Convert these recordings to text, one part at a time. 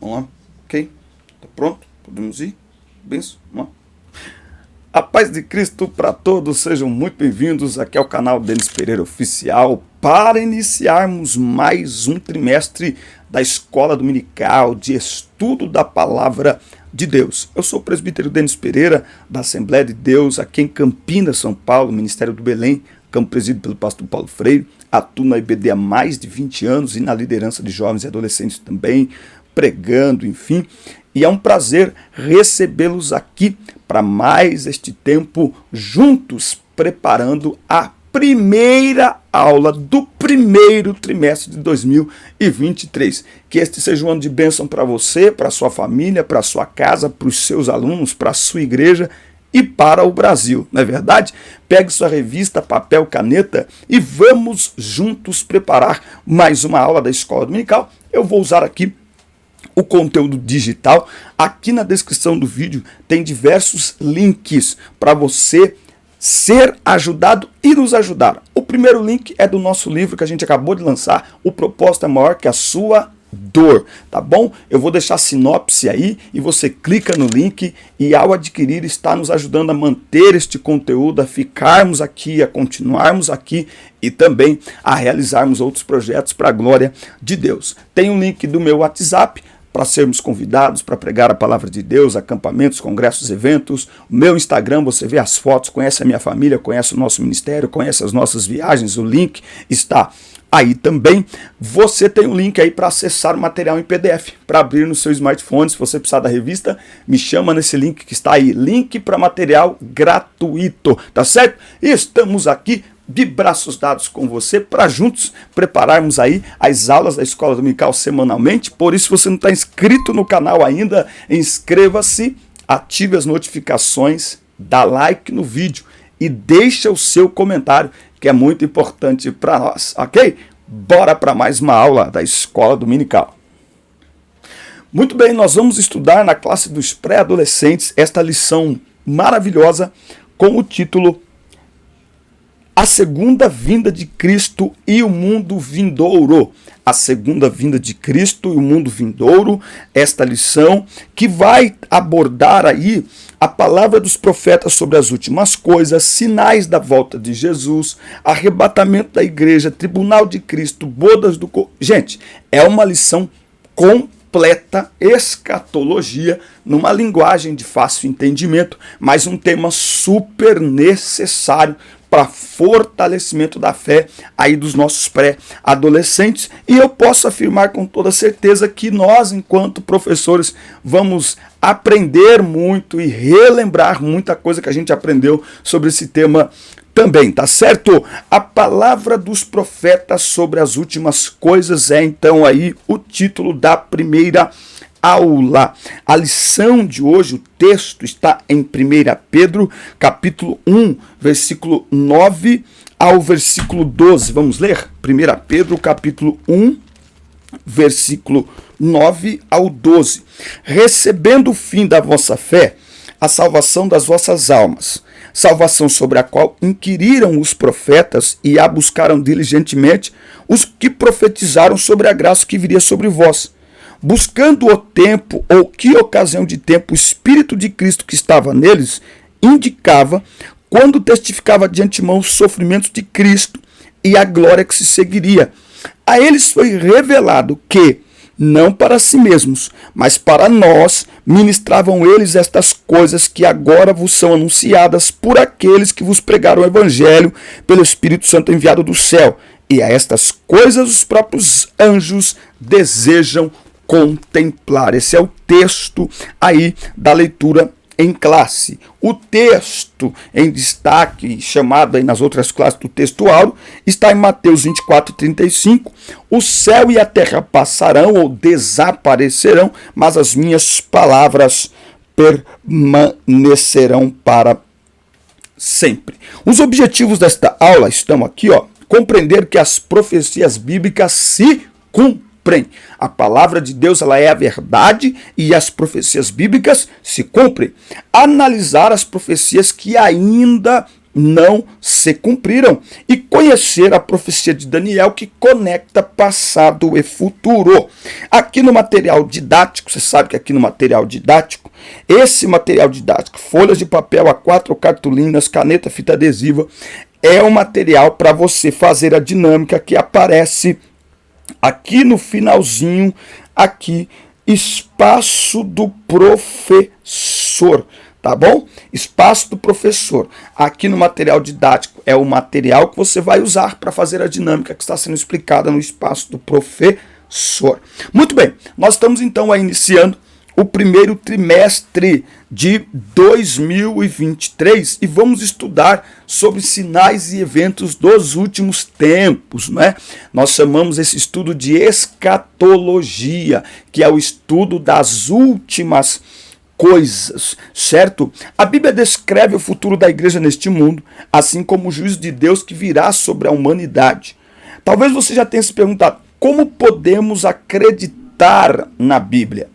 Vamos lá. Ok? Tá pronto? Podemos ir? Benção? Vamos lá. A paz de Cristo para todos, sejam muito bem-vindos aqui ao canal Denis Pereira Oficial para iniciarmos mais um trimestre da Escola Dominical de Estudo da Palavra de Deus. Eu sou o presbítero Denis Pereira, da Assembleia de Deus, aqui em Campinas, São Paulo, Ministério do Belém, campo presidido pelo pastor Paulo Freire. Atuo na IBD há mais de 20 anos e na liderança de jovens e adolescentes também, pregando, enfim. E é um prazer recebê-los aqui para mais este tempo juntos, preparando a primeira aula do primeiro trimestre de 2023. Que este seja um ano de bênção para você, para sua família, para sua casa, para os seus alunos, para a sua igreja e para o Brasil, não é verdade? Pegue sua revista, papel, caneta e vamos juntos preparar mais uma aula da Escola Dominical. Eu vou usar aqui o conteúdo digital. Aqui na descrição do vídeo tem diversos links para você ser ajudado e nos ajudar. O primeiro link é do nosso livro que a gente acabou de lançar, O Propósito é Maior que a Sua Dor, tá bom? Eu vou deixar a sinopse aí e você clica no link e ao adquirir está nos ajudando a manter este conteúdo, a ficarmos aqui, a continuarmos aqui e também a realizarmos outros projetos para a glória de Deus. Tem um link do meu WhatsApp para sermos convidados para pregar a palavra de Deus, acampamentos, congressos, eventos. O meu Instagram, você vê as fotos, conhece a minha família, conhece o nosso ministério, conhece as nossas viagens, o link está aí também. Você tem um link aí para acessar o material em PDF, para abrir no seu smartphone. Se você precisar da revista, me chama nesse link que está aí, link para material gratuito, tá certo? E estamos aqui de braços dados com você para juntos prepararmos aí as aulas da Escola Dominical semanalmente. Por isso, se você não está inscrito no canal ainda, inscreva-se, ative as notificações, dá like no vídeo e deixa o seu comentário, que é muito importante para nós, ok? Bora para mais uma aula da Escola Dominical. Muito bem, nós vamos estudar na classe dos pré-adolescentes esta lição maravilhosa com o título A Segunda Vinda de Cristo e o Mundo Vindouro. A Segunda Vinda de Cristo e o Mundo Vindouro, esta lição que vai abordar aí a palavra dos profetas sobre as últimas coisas, sinais da volta de Jesus, arrebatamento da igreja, tribunal de Cristo, bodas do... Gente, é uma lição completa, escatologia, numa linguagem de fácil entendimento, mas um tema super necessário para fortalecimento da fé aí dos nossos pré-adolescentes. E eu posso afirmar com toda certeza que nós, enquanto professores, vamos aprender muito e relembrar muita coisa que a gente aprendeu sobre esse tema também, tá certo? A palavra dos profetas sobre as últimas coisas é então aí o título da primeira aula. A lição de hoje, o texto está em 1 Pedro, capítulo 1, versículo 9 ao versículo 12. Vamos ler? 1 Pedro, capítulo 1, versículo 9 ao 12. Recebendo o fim da vossa fé, a salvação das vossas almas, salvação sobre a qual inquiriram os profetas e a buscaram diligentemente os que profetizaram sobre a graça que viria sobre vós, buscando o tempo, ou que ocasião de tempo, o Espírito de Cristo que estava neles indicava, quando testificava de antemão os sofrimentos de Cristo e a glória que se seguiria. A eles foi revelado que, não para si mesmos, mas para nós, ministravam eles estas coisas que agora vos são anunciadas por aqueles que vos pregaram o Evangelho pelo Espírito Santo enviado do céu. E a estas coisas os próprios anjos desejam contemplar. Esse é o texto aí da leitura em classe. O texto em destaque, chamado aí nas outras classes do texto áureo, está em Mateus 24:35. O céu e a terra passarão ou desaparecerão, mas as minhas palavras permanecerão para sempre. Os objetivos desta aula estão aqui, ó. Compreender que as profecias bíblicas se cumprem. A palavra de Deus, ela é a verdade e as profecias bíblicas se cumprem. Analisar as profecias que ainda não se cumpriram e conhecer a profecia de Daniel que conecta passado e futuro. Aqui no material didático, você sabe que aqui no material didático, esse material didático, folhas de papel A4, cartolinas, caneta, fita adesiva, é o material para você fazer a dinâmica que aparece aqui no finalzinho, aqui, espaço do professor, tá bom? Espaço do professor. Aqui no material didático é o material que você vai usar para fazer a dinâmica que está sendo explicada no espaço do professor. Muito bem, nós estamos então aí iniciando o primeiro trimestre de 2023 e vamos estudar sobre sinais e eventos dos últimos tempos, né? Nós chamamos esse estudo de escatologia, que é o estudo das últimas coisas, certo? A Bíblia descreve o futuro da igreja neste mundo, assim como o juízo de Deus que virá sobre a humanidade. Talvez você já tenha se perguntado, como podemos acreditar na Bíblia?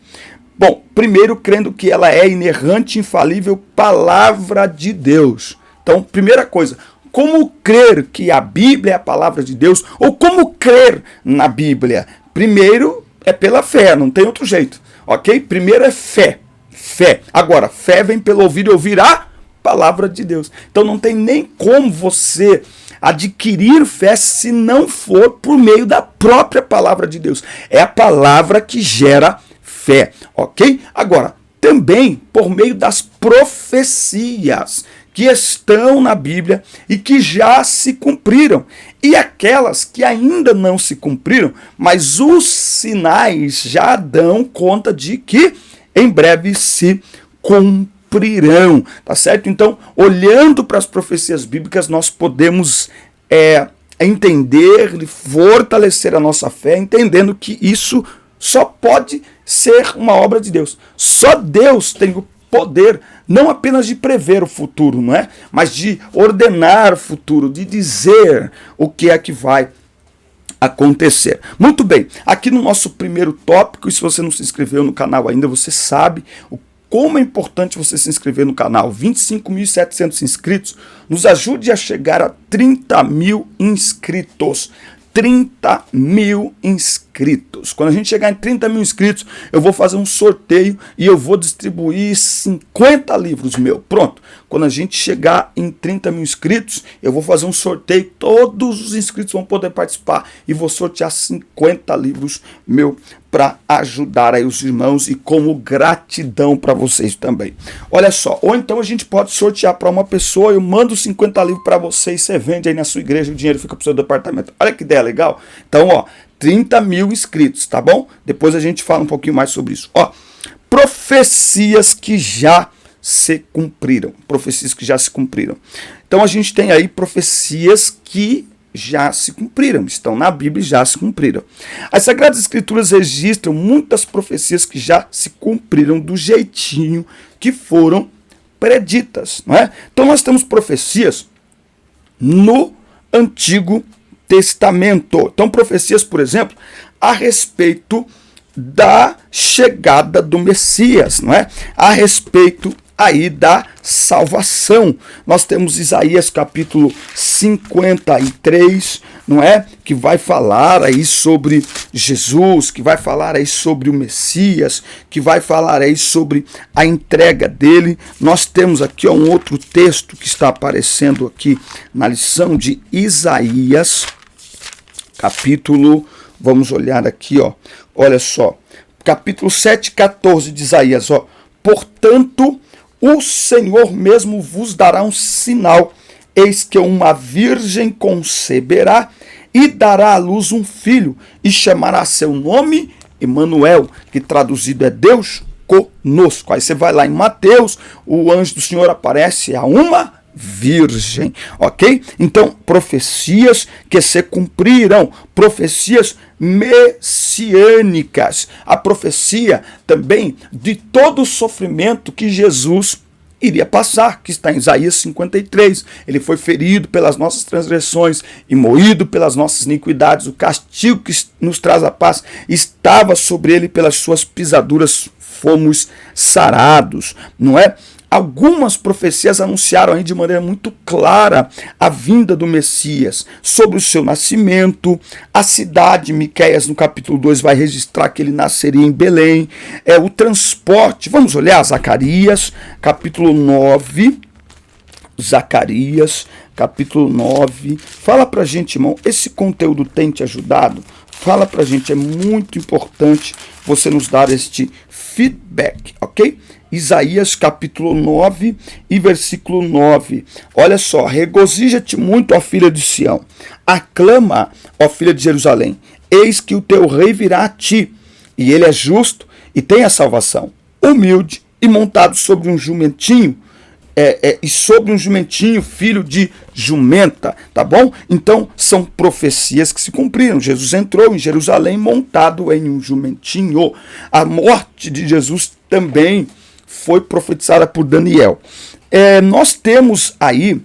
Bom, primeiro crendo que ela é inerrante, infalível, palavra de Deus. Então, primeira coisa, como crer que a Bíblia é a palavra de Deus? Ou como crer na Bíblia? Primeiro é pela fé, não tem outro jeito, ok? Primeiro é fé. Fé. Agora, fé vem pelo ouvir e ouvir a palavra de Deus. Então não tem nem como você adquirir fé se não for por meio da própria palavra de Deus. É a palavra que gera fé, ok? Agora, também por meio das profecias que estão na Bíblia e que já se cumpriram. E aquelas que ainda não se cumpriram, mas os sinais já dão conta de que em breve se cumprirão, tá certo? Então, olhando para as profecias bíblicas, nós podemos entender e fortalecer a nossa fé, entendendo que isso só pode ser uma obra de Deus. Só Deus tem o poder não apenas de prever o futuro, não é? Mas de ordenar o futuro, de dizer o que é que vai acontecer. Muito bem, aqui no nosso primeiro tópico, e se você não se inscreveu no canal ainda, você sabe como é importante você se inscrever no canal. 25.700 inscritos, nos ajude a chegar a 30 mil inscritos. 30 mil inscritos. Quando a gente chegar em 30 mil inscritos, eu vou fazer um sorteio e eu vou distribuir 50 livros meu. Pronto. Quando a gente chegar em 30 mil inscritos, eu vou fazer um sorteio. Todos os inscritos vão poder participar e vou sortear 50 livros meu para ajudar aí os irmãos e como gratidão para vocês também. Olha só, ou então a gente pode sortear para uma pessoa, eu mando 50 livros para você e você vende aí na sua igreja, o dinheiro fica para o seu departamento. Olha que ideia legal. Então, ó, 30 mil inscritos, tá bom? Depois a gente fala um pouquinho mais sobre isso. Ó, profecias que já se cumpriram. Profecias que já se cumpriram. Então a gente tem aí profecias que já se cumpriram, estão na Bíblia e já se cumpriram. As Sagradas Escrituras registram muitas profecias que já se cumpriram do jeitinho que foram preditas, não é? Então nós temos profecias no Antigo Testamento. Então profecias, por exemplo, a respeito da chegada do Messias, não é? A respeito aí da salvação. Nós temos Isaías capítulo 53, não é? Que vai falar aí sobre Jesus, que vai falar aí sobre o Messias, que vai falar aí sobre a entrega dele. Nós temos aqui um outro texto que está aparecendo aqui na lição de Isaías, capítulo, vamos olhar aqui, ó. Olha só, capítulo 7:14 de Isaías, ó. Portanto, o Senhor mesmo vos dará um sinal, eis que uma virgem conceberá e dará à luz um filho, e chamará seu nome Emanuel, que traduzido é Deus conosco. Aí você vai lá em Mateus, o anjo do Senhor aparece a uma virgem, ok? Então, profecias que se cumpriram, profecias messiânicas, a profecia também de todo o sofrimento que Jesus iria passar, que está em Isaías 53, ele foi ferido pelas nossas transgressões e moído pelas nossas iniquidades, o castigo que nos traz a paz estava sobre ele, pelas suas pisaduras fomos sarados, não é? algumas profecias anunciaram aí de maneira muito clara a vinda do Messias, sobre o seu nascimento, a cidade, Miqueias no capítulo 2 vai registrar que ele nasceria em Belém, o transporte, vamos olhar Zacarias, capítulo 9, Zacarias, capítulo 9, fala pra gente, irmão, esse conteúdo tem te ajudado? Fala pra gente, é muito importante você nos dar este feedback, ok? Isaías capítulo 9 e versículo 9. Olha só, regozija-te muito, ó filha de Sião, aclama, ó filha de Jerusalém, eis que o teu rei virá a ti, e ele é justo e tem a salvação, humilde e montado sobre um jumentinho, e sobre um jumentinho, filho de jumenta, tá bom? Então, são profecias que se cumpriram. Jesus entrou em Jerusalém montado em um jumentinho. A morte de Jesus também foi profetizada por Daniel. Nós temos aí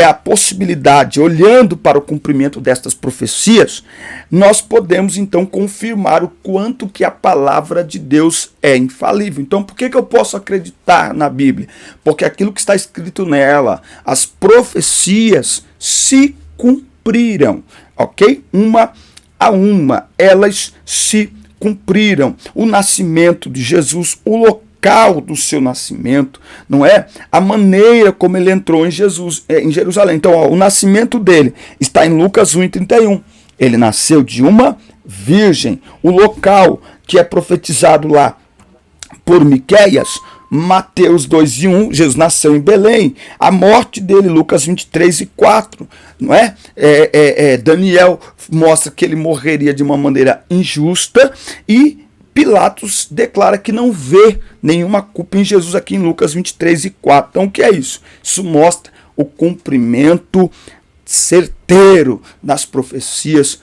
a possibilidade, olhando para o cumprimento destas profecias, nós podemos então confirmar o quanto que a palavra de Deus é infalível. Então, por que eu posso acreditar na Bíblia? Porque aquilo que está escrito nela, as profecias se cumpriram, ok? Uma a uma, elas se cumpriram. O nascimento de Jesus, o local do seu nascimento, não é? A maneira como ele entrou em Jerusalém. Então, o nascimento dele está em Lucas 1:31. Ele nasceu de uma virgem. O local que é profetizado lá por Miqueias, Mateus 2:1, Jesus nasceu em Belém. A morte dele, Lucas 23:4, não é? Daniel mostra que ele morreria de uma maneira injusta e Pilatos declara que não vê nenhuma culpa em Jesus aqui em Lucas 23:4. Então, o que é isso? Isso mostra o cumprimento certeiro das profecias,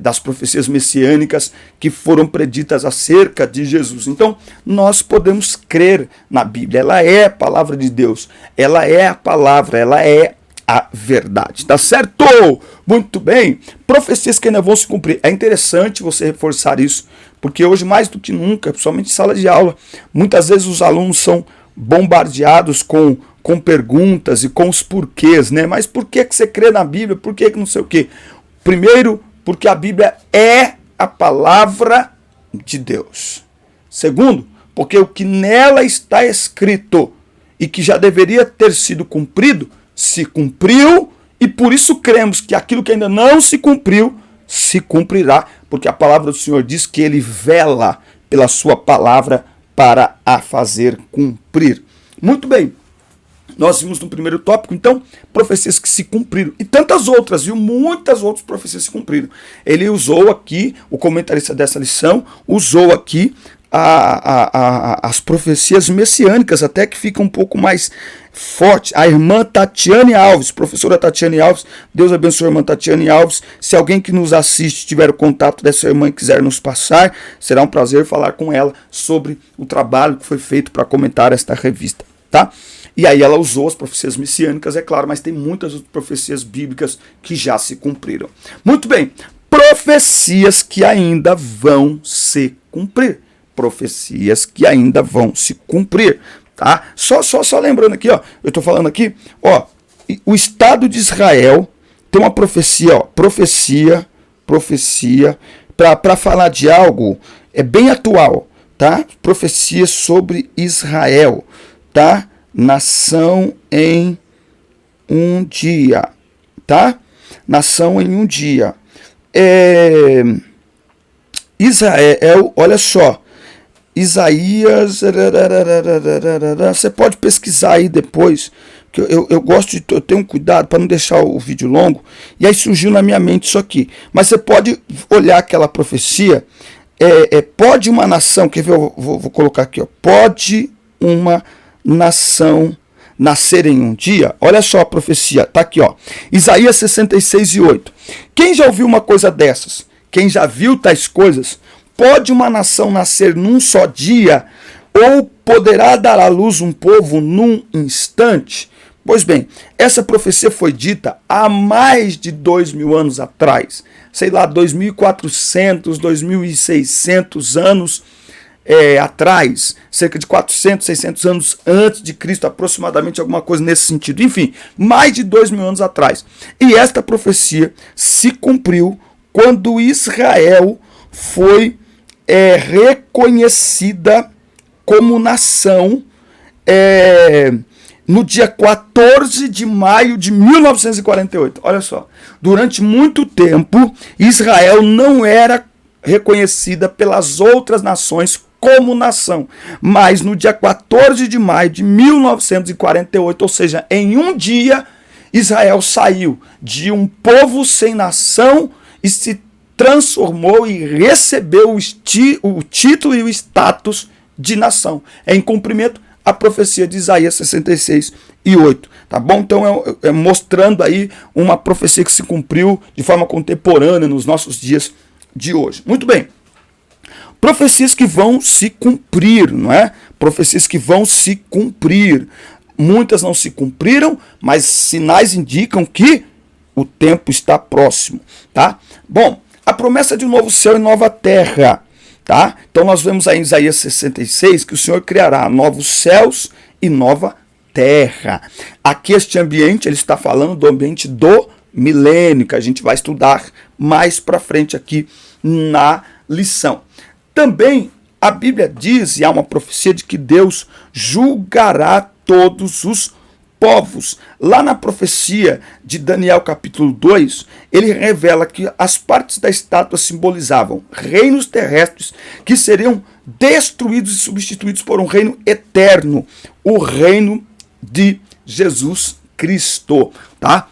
das profecias messiânicas que foram preditas acerca de Jesus. Então, nós podemos crer na Bíblia. Ela é a palavra de Deus. Ela é a palavra, ela é a verdade, tá certo? Muito bem, profecias que ainda vão se cumprir. É interessante você reforçar isso, porque hoje mais do que nunca, principalmente em sala de aula, muitas vezes os alunos são bombardeados com perguntas e com os porquês, né? Mas por que você crê na Bíblia? Por que não sei o quê? Primeiro, porque a Bíblia é a palavra de Deus. Segundo, porque o que nela está escrito e que já deveria ter sido cumprido, se cumpriu, e por isso cremos que aquilo que ainda não se cumpriu, se cumprirá, porque a palavra do Senhor diz que ele vela pela sua palavra para a fazer cumprir. Muito bem, nós vimos no primeiro tópico, então, profecias que se cumpriram, e tantas outras, viu? Muitas outras profecias se cumpriram. Ele usou aqui, o comentarista dessa lição, usou aqui as profecias messiânicas, até que fica um pouco mais forte. A irmã Tatiane Alves, professora Tatiane Alves, Deus abençoe a irmã Tatiane Alves. Se alguém que nos assiste tiver o contato dessa irmã e quiser nos passar, será um prazer falar com ela sobre o trabalho que foi feito para comentar esta revista, tá? E aí ela usou as profecias messiânicas, é claro, mas tem muitas outras profecias bíblicas que já se cumpriram. Muito bem, profecias que ainda vão se cumprir. Profecias que ainda vão se cumprir, tá? Só lembrando aqui, ó, eu tô falando aqui, ó, o Estado de Israel tem uma profecia, ó, profecia, para falar de algo bem atual, tá? Profecia sobre Israel, tá? Nação em um dia, tá? Nação em um dia. Israel, olha só, Isaías, você pode pesquisar aí depois, que eu gosto de eu tenho um cuidado para não deixar o vídeo longo, e aí surgiu na minha mente isso aqui, mas você pode olhar aquela profecia, pode uma nação, quer ver, eu vou colocar aqui, ó, pode uma nação nascer em um dia? Olha só a profecia, tá aqui, ó, Isaías 66:8, quem já ouviu uma coisa dessas? Quem já viu tais coisas? Pode uma nação nascer num só dia? Ou poderá dar à luz um povo num instante? Pois bem, essa profecia foi dita há mais de 2.000 anos atrás. Sei lá, 2.400, 2.600 anos atrás, cerca de 400, 600 anos antes de Cristo, aproximadamente, alguma coisa nesse sentido. Enfim, mais de 2.000 anos atrás. E esta profecia se cumpriu quando Israel foi reconhecida como nação no dia 14 de maio de 1948. Olha só, durante muito tempo, Israel não era reconhecida pelas outras nações como nação. Mas no dia 14 de maio de 1948, ou seja, em um dia, Israel saiu de um povo sem nação e se transformou e recebeu o título e o status de nação. Em cumprimento a profecia de Isaías 66:8, tá bom? Então mostrando aí uma profecia que se cumpriu de forma contemporânea nos nossos dias de hoje. Muito bem. Profecias que vão se cumprir, não é? Profecias que vão se cumprir. Muitas não se cumpriram, mas sinais indicam que o tempo está próximo, tá? Bom, a promessa de um novo céu e nova terra, tá? Então nós vemos aí em Isaías 66 que o Senhor criará novos céus e nova terra. Aqui este ambiente, ele está falando do ambiente do milênio, que a gente vai estudar mais para frente aqui na lição. Também a Bíblia diz, e há uma profecia de que Deus julgará todos os povos. Lá na profecia de Daniel capítulo 2, ele revela que as partes da estátua simbolizavam reinos terrestres que seriam destruídos e substituídos por um reino eterno, o reino de Jesus Cristo, tá?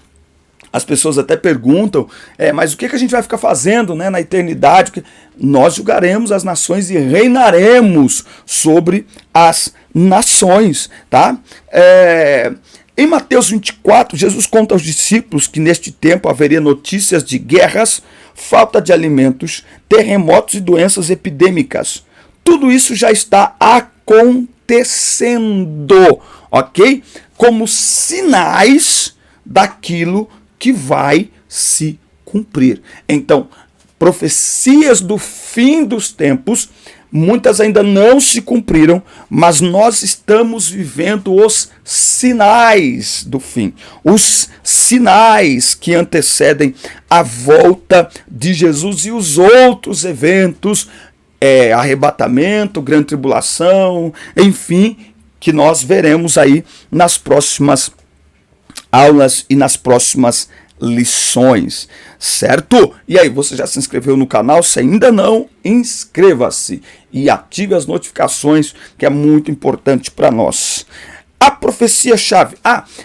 As pessoas até perguntam, mas o que a gente vai ficar fazendo, né, na eternidade? Nós julgaremos as nações e reinaremos sobre as nações, tá? Em Mateus 24, Jesus conta aos discípulos que neste tempo haveria notícias de guerras, falta de alimentos, terremotos e doenças epidêmicas. Tudo isso já está acontecendo, ok? Como sinais daquilo que vai se cumprir. Então, profecias do fim dos tempos, muitas ainda não se cumpriram, mas nós estamos vivendo os sinais do fim, os sinais que antecedem a volta de Jesus e os outros eventos, arrebatamento, grande tribulação, enfim, que nós veremos aí nas próximas aulas e nas próximas lições, certo? E aí, você já se inscreveu no canal? Se ainda não, inscreva-se e ative as notificações, que é muito importante para nós. A profecia-chave.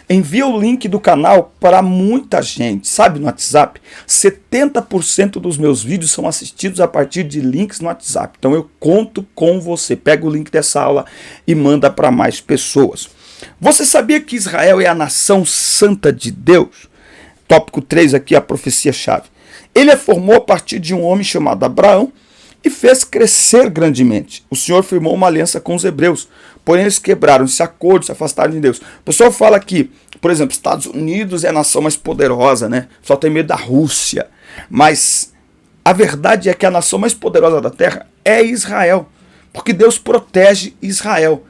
Envia o link do canal para muita gente, sabe, no WhatsApp. 70% dos meus vídeos são assistidos a partir de links no WhatsApp. Então eu conto com você. Pega o link dessa aula e manda para mais pessoas. Você sabia que Israel é a nação santa de Deus? Tópico 3 aqui, a profecia-chave. Ele a formou a partir de um homem chamado Abraão e fez crescer grandemente. O Senhor firmou uma aliança com os hebreus, porém eles quebraram esse acordo, se afastaram de Deus. O pessoal fala que, por exemplo, Estados Unidos é a nação mais poderosa, né? Só tem medo da Rússia. Mas a verdade é que a nação mais poderosa da terra é Israel, porque Deus protege Israel.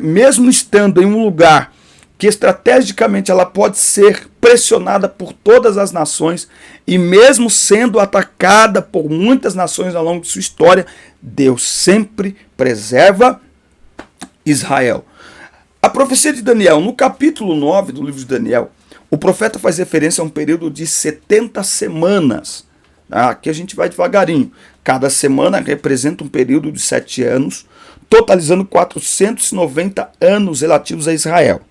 Mesmo estando em um lugar que estrategicamente ela pode ser pressionada por todas as nações e mesmo sendo atacada por muitas nações ao longo de sua história, Deus sempre preserva Israel. A profecia de Daniel, no capítulo 9 do livro de Daniel, o profeta faz referência a um período de 70 semanas. Aqui a gente vai devagarinho. Cada semana representa um período de 7 anos, totalizando 490 anos relativos a Israel.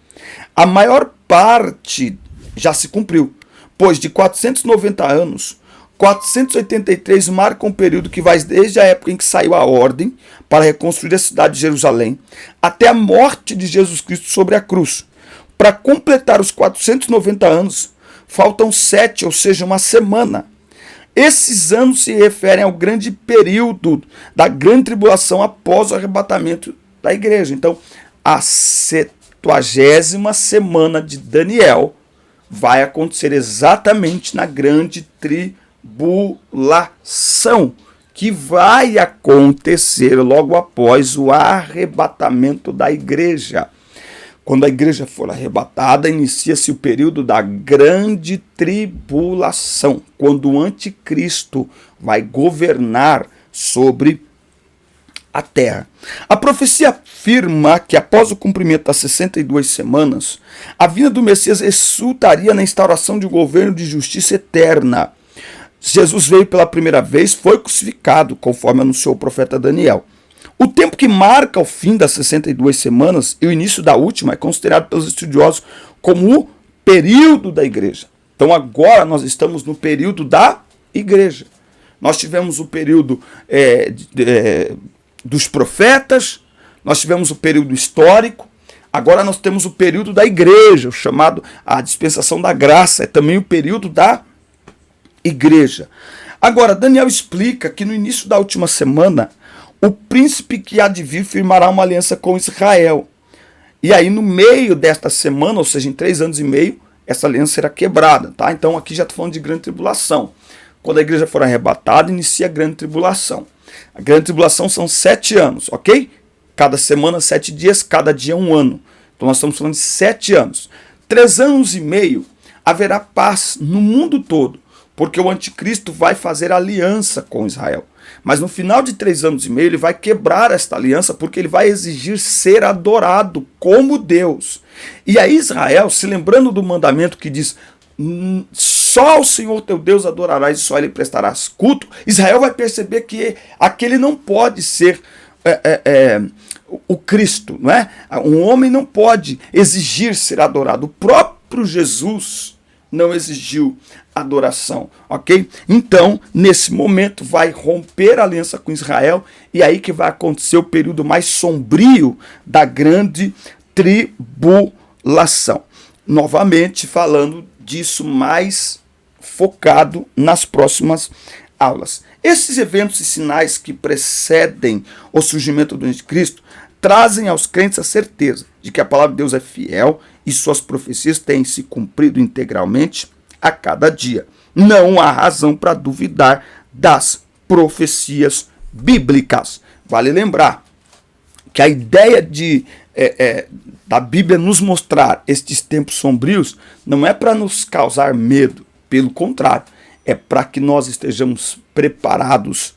A maior parte já se cumpriu, pois de 490 anos, 483 marcam um período que vai desde a época em que saiu a ordem para reconstruir a cidade de Jerusalém até a morte de Jesus Cristo sobre a cruz. Para completar os 490 anos, faltam 7, ou seja, uma semana. Esses anos se referem ao grande período da grande tribulação após o arrebatamento da igreja. Então, a 70ª semana de Daniel vai acontecer exatamente na grande tribulação, que vai acontecer logo após o arrebatamento da igreja. Quando a igreja for arrebatada, inicia-se o período da grande tribulação, quando o anticristo vai governar sobre a terra. A profecia afirma que após o cumprimento das 62 semanas, a vinda do Messias resultaria na instauração de um governo de justiça eterna. Jesus veio pela primeira vez, foi crucificado, conforme anunciou o profeta Daniel. O tempo que marca o fim das 62 semanas e o início da última é considerado pelos estudiosos como o período da igreja. Então agora nós estamos no período da igreja. Nós tivemos o período dos profetas, nós tivemos o período histórico, agora nós temos o período da igreja, o chamado a dispensação da graça, é também o período da igreja. Agora, Daniel explica que no início da última semana, o príncipe que há de vir firmará uma aliança com Israel. E aí, no meio desta semana, ou seja, em 3 anos e meio, essa aliança será quebrada. Tá? Então, aqui já estou falando de grande tribulação. Quando a igreja for arrebatada, inicia a grande tribulação. A grande tribulação são 7 anos, ok? Cada semana, 7 dias, cada dia 1 ano. Então, nós estamos falando de 7 anos. 3 anos e meio, haverá paz no mundo todo, porque o anticristo vai fazer aliança com Israel. Mas no final de 3 anos e meio, ele vai quebrar esta aliança, porque ele vai exigir ser adorado como Deus. E aí Israel, se lembrando do mandamento que diz, só o Senhor teu Deus adorarás e só ele prestarás culto, Israel vai perceber que aquele não pode ser o Cristo, não é? Um homem não pode exigir ser adorado. O próprio Jesus não exigiu adoração, ok? Então, nesse momento, vai romper a aliança com Israel e aí que vai acontecer o período mais sombrio da grande tribulação. Novamente, falando disso mais focado nas próximas aulas. Esses eventos e sinais que precedem o surgimento do anticristo trazem aos crentes a certeza de que a palavra de Deus é fiel e suas profecias têm se cumprido integralmente a cada dia. Não há razão para duvidar das profecias bíblicas. Vale lembrar que a ideia da Bíblia nos mostrar estes tempos sombrios não é para nos causar medo, pelo contrário, é para que nós estejamos preparados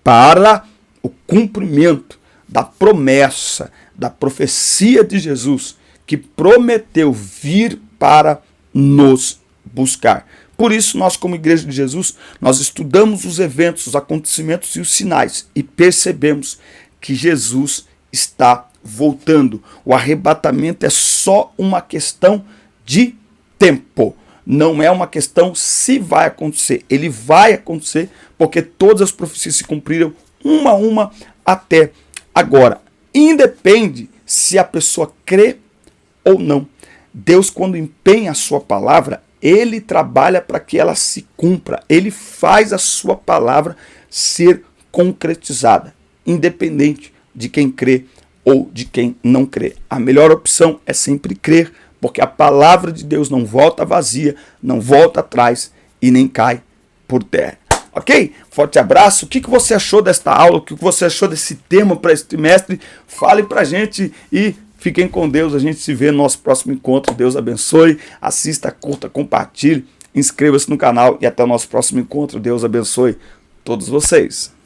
para o cumprimento da promessa, da profecia de Jesus, que prometeu vir para nos buscar. Por isso, nós como Igreja de Jesus, nós estudamos os eventos, os acontecimentos e os sinais e percebemos que Jesus está voltando. O arrebatamento é só uma questão de tempo. Não é uma questão se vai acontecer. Ele vai acontecer porque todas as profecias se cumpriram uma a uma até agora. Independe se a pessoa crê ou não. Deus, quando empenha a sua palavra, ele trabalha para que ela se cumpra. Ele faz a sua palavra ser concretizada, independente de quem crê ou de quem não crê. A melhor opção é sempre crer, porque a palavra de Deus não volta vazia, não volta atrás e nem cai por terra. Ok? Forte abraço. O que você achou desta aula? O que você achou desse tema para esse trimestre? Fale pra gente e fiquem com Deus. A gente se vê no nosso próximo encontro. Deus abençoe. Assista, curta, compartilhe. Inscreva-se no canal e até o nosso próximo encontro. Deus abençoe todos vocês.